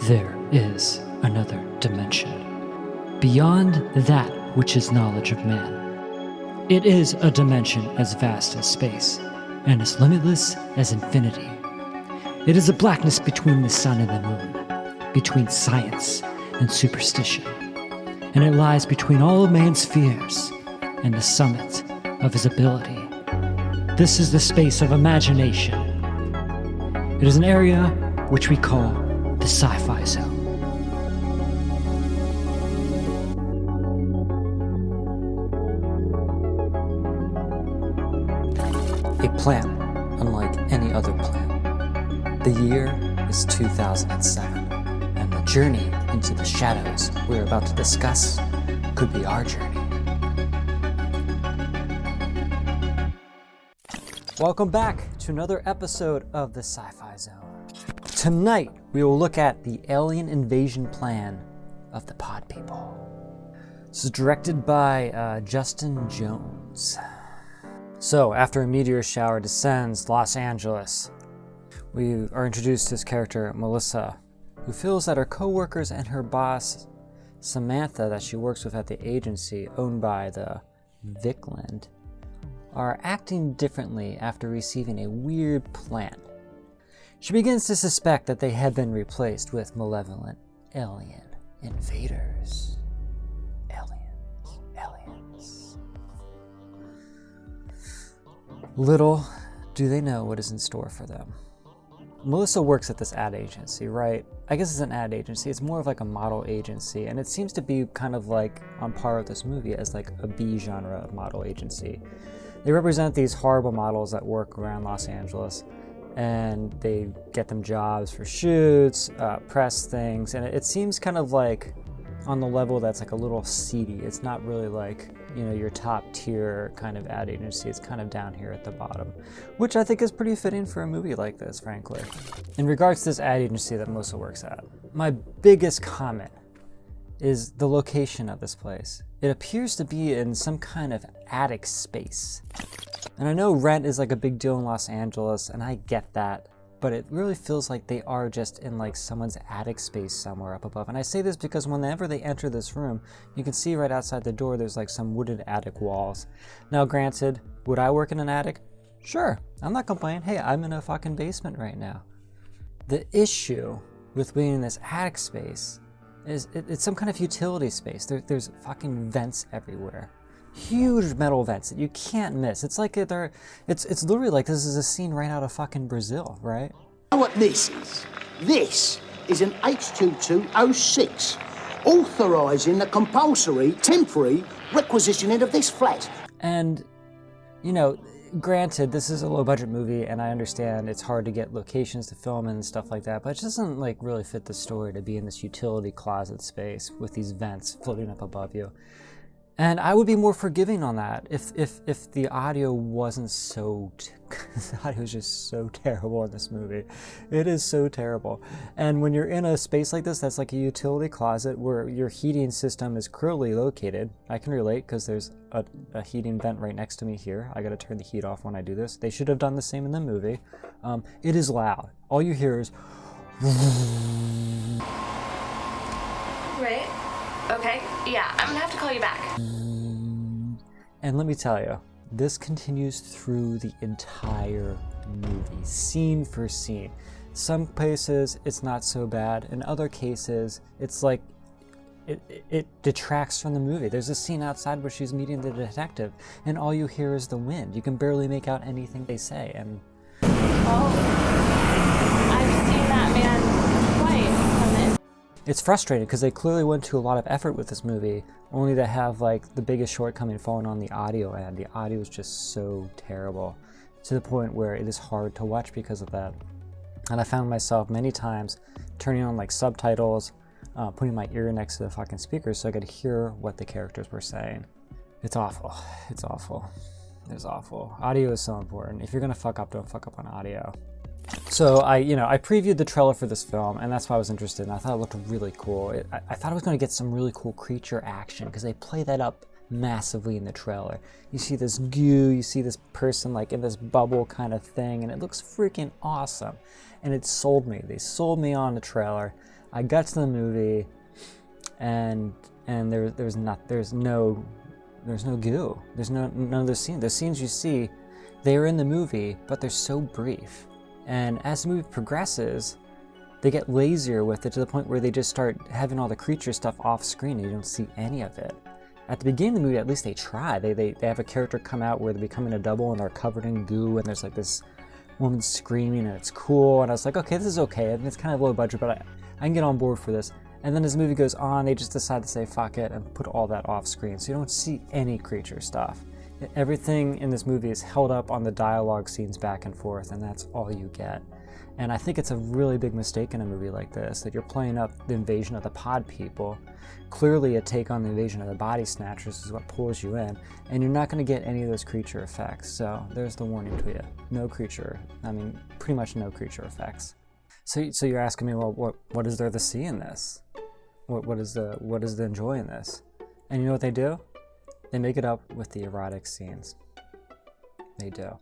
there is another dimension, beyond that which is knowledge of man. It is a dimension as vast as space, and as limitless as infinity. It is a blackness between the sun and the moon, between science and superstition, and it lies between all of man's fears and the summit of his ability. This is the space of imagination. It is an area which we call the Sci-fi Zone. A plan unlike any other plan. The year is 2007, and the journey into the shadows we're about to discuss could be our journey. Welcome back to another episode of the Sci-fi Zone. Tonight, we will look at the alien invasion plan of the Pod People. This is directed by Justin Jones. So, after a meteor shower descends Los Angeles, we are introduced to this character, Melissa, who feels that her co-workers and her boss, Samantha, that she works with at the agency owned by the Vickland, are acting differently after receiving a weird plant. She begins to suspect that they had been replaced with malevolent alien invaders. Aliens. Little do they know what is in store for them. Melissa works at this ad agency, right? I guess it's an ad agency. It's more of like a model agency, and it seems to be kind of like on par with this movie as like a B genre of model agency. They represent these horrible models that work around Los Angeles, and they get them jobs for shoots, press things, and it seems kind of like on the level that's like a little seedy. It's not really like, you know, your top tier kind of ad agency. It's kind of down here at the bottom, which I think is pretty fitting for a movie like this, frankly. In regards to this ad agency that Melissa works at, my biggest comment is the location of this place. It appears to be in some kind of attic space. And I know rent is like a big deal in Los Angeles, and I get that, but it really feels like they are just in like someone's attic space somewhere up above. And I say this because whenever they enter this room, you can see right outside the door there's like some wooded attic walls. Now granted, would I work in an attic? Sure, I'm not complaining. Hey, I'm in a fucking basement right now. The issue with being in this attic space is it's some kind of utility space. There's fucking vents everywhere. Huge metal vents that you can't miss. It's like it's literally like this is a scene right out of fucking Brazil, right? You know what this is? This is an H2206, authorising the compulsory, temporary requisitioning of this flat. And, you know, granted, this is a low-budget movie, and I understand it's hard to get locations to film and stuff like that, but it doesn't like really fit the story to be in this utility closet space with these vents floating up above you. And I would be more forgiving on that if the audio wasn't so... the audio is just so terrible in this movie. It is so terrible. And when you're in a space like this, that's like a utility closet where your heating system is clearly located. I can relate because there's a heating vent right next to me here. I gotta turn the heat off when I do this. They should have done the same in the movie. It is loud. All you hear is... Right. Okay, yeah, I'm gonna have to call you back. And let me tell you, this continues through the entire movie, scene for scene. Some places it's not so bad. In other cases, it's like it detracts from the movie. There's a scene outside where she's meeting the detective, and all you hear is the wind. You can barely make out anything they say. And Oh, I've seen that man twice come in. it's frustrating because they clearly went to a lot of effort with this movie, only to have like the biggest shortcoming falling on the audio end. The audio is just so terrible to the point where it is hard to watch because of that. And I found myself many times turning on like subtitles, putting my ear next to the fucking speakers so I could hear what the characters were saying. It's awful. It's awful. It's awful. Audio is so important. If you're gonna fuck up, don't fuck up on audio. So I previewed the trailer for this film, and that's why I was interested, and I thought it looked really cool. I thought I was going to get some really cool creature action, because they play that up massively in the trailer. You see this goo, you see this person like in this bubble kind of thing, and it looks freaking awesome. And it sold me. They sold me on the trailer. I got to the movie, and there's no goo. There's none of those scenes. The scenes you see, they are in the movie, but they're so brief. And as the movie progresses, they get lazier with it to the point where they just start having all the creature stuff off screen and you don't see any of it. At the beginning of the movie, at least they try. They have a character come out where they're becoming a double and they're covered in goo and there's like this woman screaming and it's cool. And I was like, okay, this is okay. I mean, it's kind of low budget, but I can get on board for this. And then as the movie goes on, they just decide to say fuck it and put all that off screen. So you don't see any creature stuff. Everything in this movie is held up on the dialogue scenes back and forth, and that's all you get. And I think it's a really big mistake in a movie like this, that you're playing up the invasion of the pod people. Clearly a take on the invasion of the body snatchers is what pulls you in, and you're not going to get any of those creature effects. So there's the warning to you. No creature, pretty much no creature effects. So you're asking me, well, what is there to see in this? What is the enjoy in this? And you know what they do? They make it up with the erotic scenes. They do.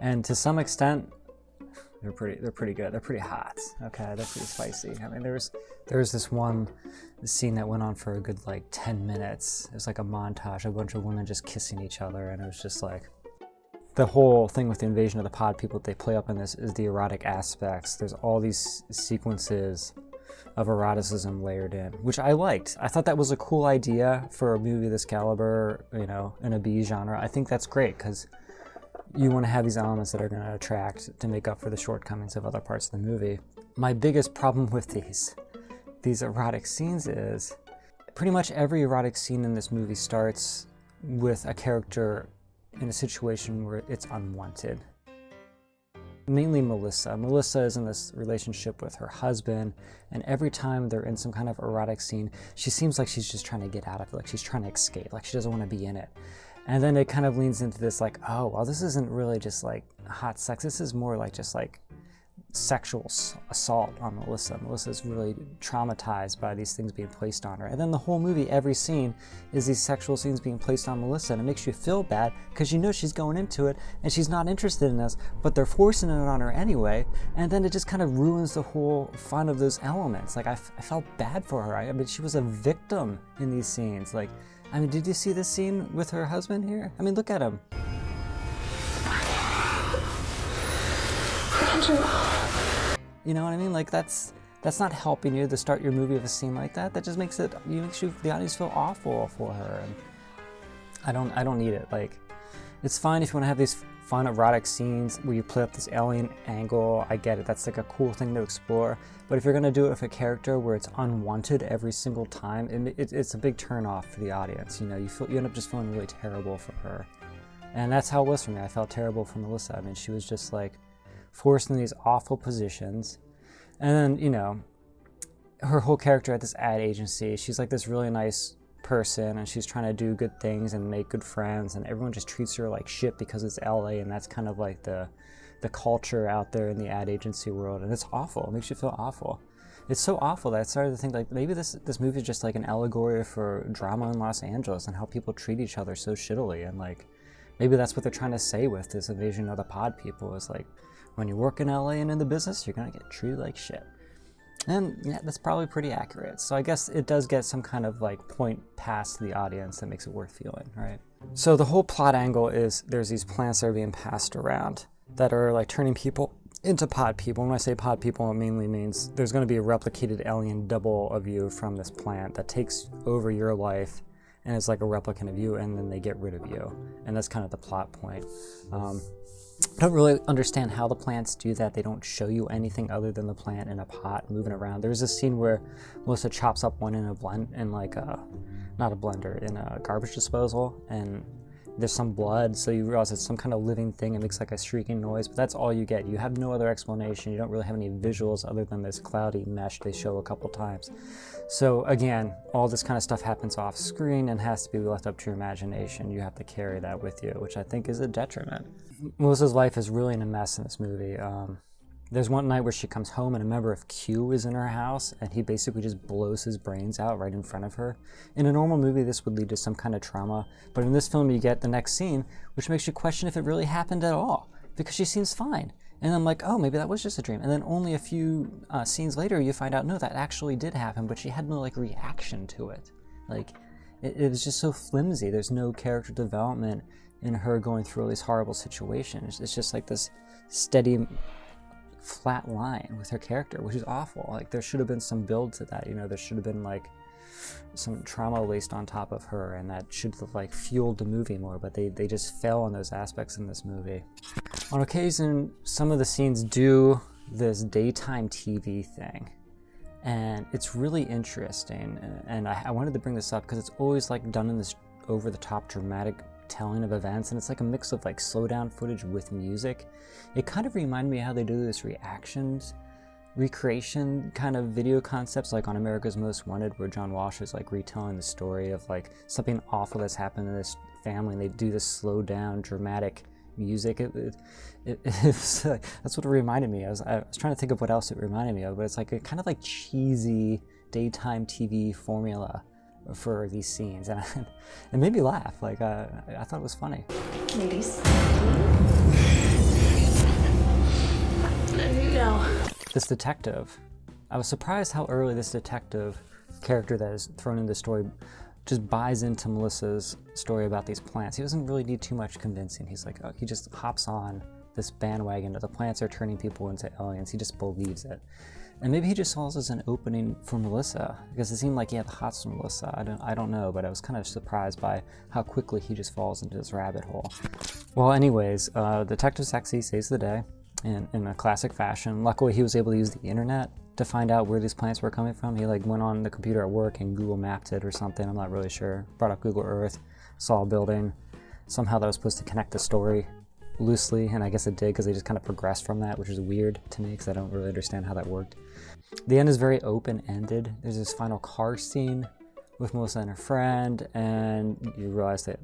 And to some extent, they're pretty good. They're pretty hot. Okay, they're pretty spicy. I mean, there was this one scene that went on for a good 10 minutes. It was like a montage, a bunch of women just kissing each other, and it was just like, the whole thing with the invasion of the pod people that they play up in this is the erotic aspects. There's all these sequences of eroticism layered in, which I liked. I thought that was a cool idea for a movie this caliber, in a B genre. I think that's great because you want to have these elements that are going to attract to make up for the shortcomings of other parts of the movie. My biggest problem with these erotic scenes is pretty much every erotic scene in this movie starts with a character in a situation where it's unwanted. Mainly Melissa. Melissa is in this relationship with her husband, and every time they're in some kind of erotic scene, she seems like she's just trying to get out of it, like she's trying to escape, like she doesn't want to be in it. And then it kind of leans into this oh, well, this isn't really just hot sex, this is more just sexual assault on Melissa. Melissa's really traumatized by these things being placed on her. And then the whole movie, every scene is these sexual scenes being placed on Melissa, and it makes you feel bad because you know she's going into it and she's not interested in this, but they're forcing it on her anyway, and then it just kind of ruins the whole fun of those elements. I felt bad for her. I mean, she was a victim in these scenes. Did you see this scene with her husband here? I mean, look at him. You know what I mean? That's not helping you to start your movie with a scene like that. That just makes the audience feel awful for her. And I don't need it. It's fine if you want to have these fun erotic scenes where you play up this alien angle. I get it. That's a cool thing to explore. But if you're gonna do it with a character where it's unwanted every single time, it's a big turn off for the audience. You end up just feeling really terrible for her. And that's how it was for me. I felt terrible for Melissa. I mean, she was just forced in these awful positions. And then, her whole character at this ad agency, she's this really nice person and she's trying to do good things and make good friends, and everyone just treats her like shit because it's LA, and that's kind of the culture out there in the ad agency world, and it's awful. It makes you feel awful. It's so awful that I started to think maybe this movie is just an allegory for drama in Los Angeles and how people treat each other so shittily, and maybe that's what they're trying to say with this invasion of the pod people is when you work in LA and in the business, you're gonna get treated like shit. And yeah, that's probably pretty accurate. So I guess it does get some kind of point past the audience that makes it worth feeling, right? So the whole plot angle is there's these plants that are being passed around that are turning people into pod people. When I say pod people, it mainly means there's going to be a replicated alien double of you from this plant that takes over your life and it's like a replicant of you, and then they get rid of you. And that's kind of the plot point. I don't really understand how the plants do that. They don't show you anything other than the plant in a pot moving around. There's a scene where Melissa chops up one in a not a blender, in a garbage disposal, and there's some blood, so you realize it's some kind of living thing. It makes a shrieking noise, but that's all you get. You have no other explanation. You don't really have any visuals other than this cloudy mesh they show a couple times. So again, all this kind of stuff happens off screen and has to be left up to your imagination. You have to carry that with you, which I think is a detriment. Melissa's life is really in a mess in this movie. There's one night where she comes home and a member of Q is in her house and he basically just blows his brains out right in front of her. In a normal movie, this would lead to some kind of trauma, but in this film you get the next scene, which makes you question if it really happened at all, because she seems fine. And I'm like, oh, maybe that was just a dream. And then only a few scenes later you find out, no, that actually did happen, but she had no like reaction to it. Like, it was just so flimsy. There's no character development in her going through all these horrible situations. It's just like this steady flat line with her character, which is awful. Like, there should have been some build to that, you know. There should have been like some trauma laced on top of her, and that should have like fueled the movie more, but they just fail on those aspects in this movie. On occasion, some of the scenes do this daytime TV thing, and it's really interesting, and I wanted to bring this up because it's always like done in this over the top dramatic telling of events, and it's like a mix of like slow down footage with music. It kind of reminded me how they do this recreation kind of video concepts, like on America's Most Wanted, where John Walsh is like retelling the story of like something awful that's happened to this family, and they do this slow down dramatic music. That's what it reminded me. I was trying to think of what else it reminded me of, but it's like a kind of like cheesy daytime TV formula for these scenes, and it made me laugh. Like, I thought it was funny. Ladies. No. This detective, I was surprised how early this detective character that is thrown into the story just buys into Melissa's story about these plants. He doesn't really need too much convincing. He's like, he just hops on this bandwagon that the plants are turning people into aliens. He just believes it. And maybe he just saw this as an opening for Melissa, because it seemed like he had the hots for Melissa. I don't know, but I was kind of surprised by how quickly he just falls into this rabbit hole. Well, anyways, Detective Sexy saves the day in a classic fashion. Luckily, he was able to use the internet to find out where these plants were coming from. He like went on the computer at work and Google mapped it or something. I'm not really sure. Brought up Google Earth, saw a building. Somehow that was supposed to connect the story loosely, and I guess it did, because they just kind of progressed from that, which is weird to me because I don't really understand how that worked. The end is very open-ended. There's this final car scene with Melissa and her friend, and you realize that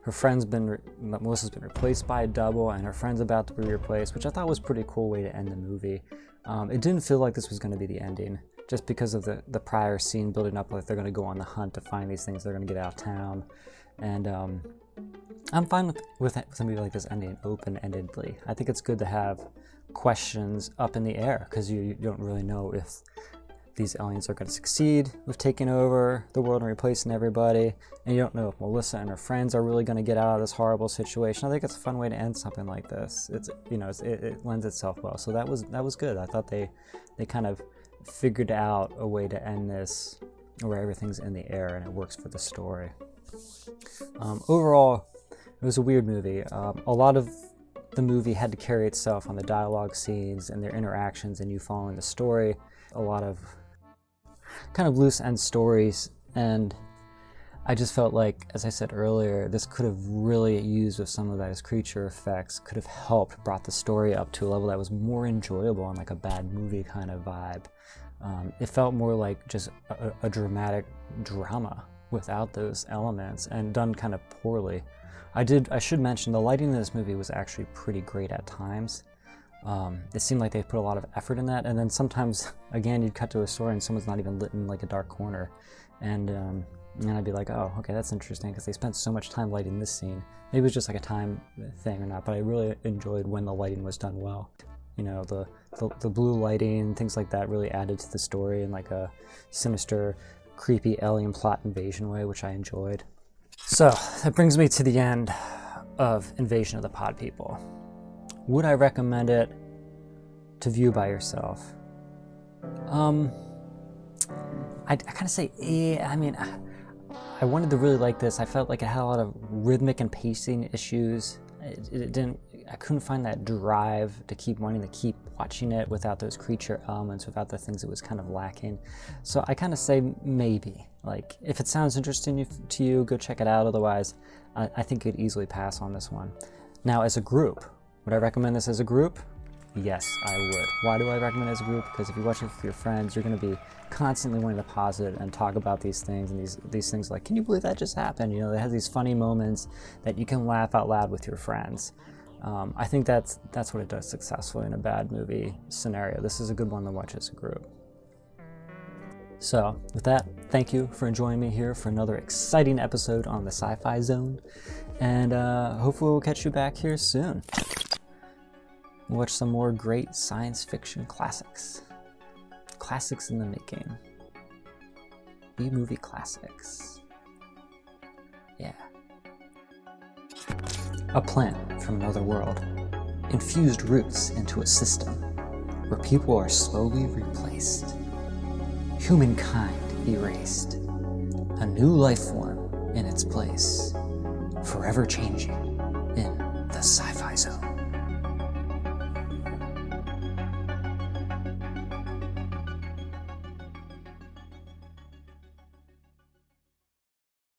Melissa's been replaced by a double, and her friend's about to be replaced, which I thought was a pretty cool way to end the movie. It didn't feel like this was going to be the ending, just because of the prior scene building up like they're going to go on the hunt to find these things, they're going to get out of town. And I'm fine with a movie like this ending open-endedly. I think it's good to have questions up in the air, because you don't really know if these aliens are going to succeed with taking over the world and replacing everybody, and you don't know if Melissa and her friends are really going to get out of this horrible situation. I think it's a fun way to end something like this. It lends itself well, so that was good. I thought they kind of figured out a way to end this where everything's in the air and it works for the story. Overall, it was a weird movie. A lot of the movie had to carry itself on the dialogue scenes and their interactions and you following the story. A lot of kind of loose end stories, and I just felt like, as I said earlier, this could have really used with some of those creature effects, could have helped, brought the story up to a level that was more enjoyable and like a bad movie kind of vibe. It felt more like just a dramatic drama without those elements, and done kind of poorly. I should mention the lighting in this movie was actually pretty great at times. It seemed like they put a lot of effort in that, and then sometimes, again, you'd cut to a story and someone's not even lit in like a dark corner, and I'd be like, oh, okay, that's interesting, because they spent so much time lighting this scene. Maybe it was just like a time thing or not, but I really enjoyed when the lighting was done well. You know, the blue lighting, things like that really added to the story in like a sinister, creepy alien plot invasion way, which I enjoyed. So that brings me to the end of Invasion of the Pod People. Would I recommend it to view by yourself? I kind of say, I mean, I wanted to really like this. I felt like it had a lot of rhythmic and pacing issues. I couldn't find that drive to keep wanting to keep watching it without those creature elements, without the things it was kind of lacking. So I kind of say maybe. Like, if it sounds interesting to you, go check it out. Otherwise, I think you'd easily pass on this one. Now, as a group, would I recommend this as a group? Yes, I would. Why do I recommend it as a group? Because if you watch it with your friends, you're going to be constantly wanting to pause it and talk about these things, and these things like, can you believe that just happened? You know, they have these funny moments that you can laugh out loud with your friends. I think that's what it does successfully in a bad movie scenario. This is a good one to watch as a group. So with that, thank you for joining me here for another exciting episode on the Sci-Fi Zone, and hopefully we'll catch you back here soon. Watch some more great science fiction classics. Classics in the making. B-movie classics. Yeah. A plant from another world infused roots into a system where people are slowly replaced. Humankind erased. A new life form in its place. Forever changing in the Sci-Fi Zone.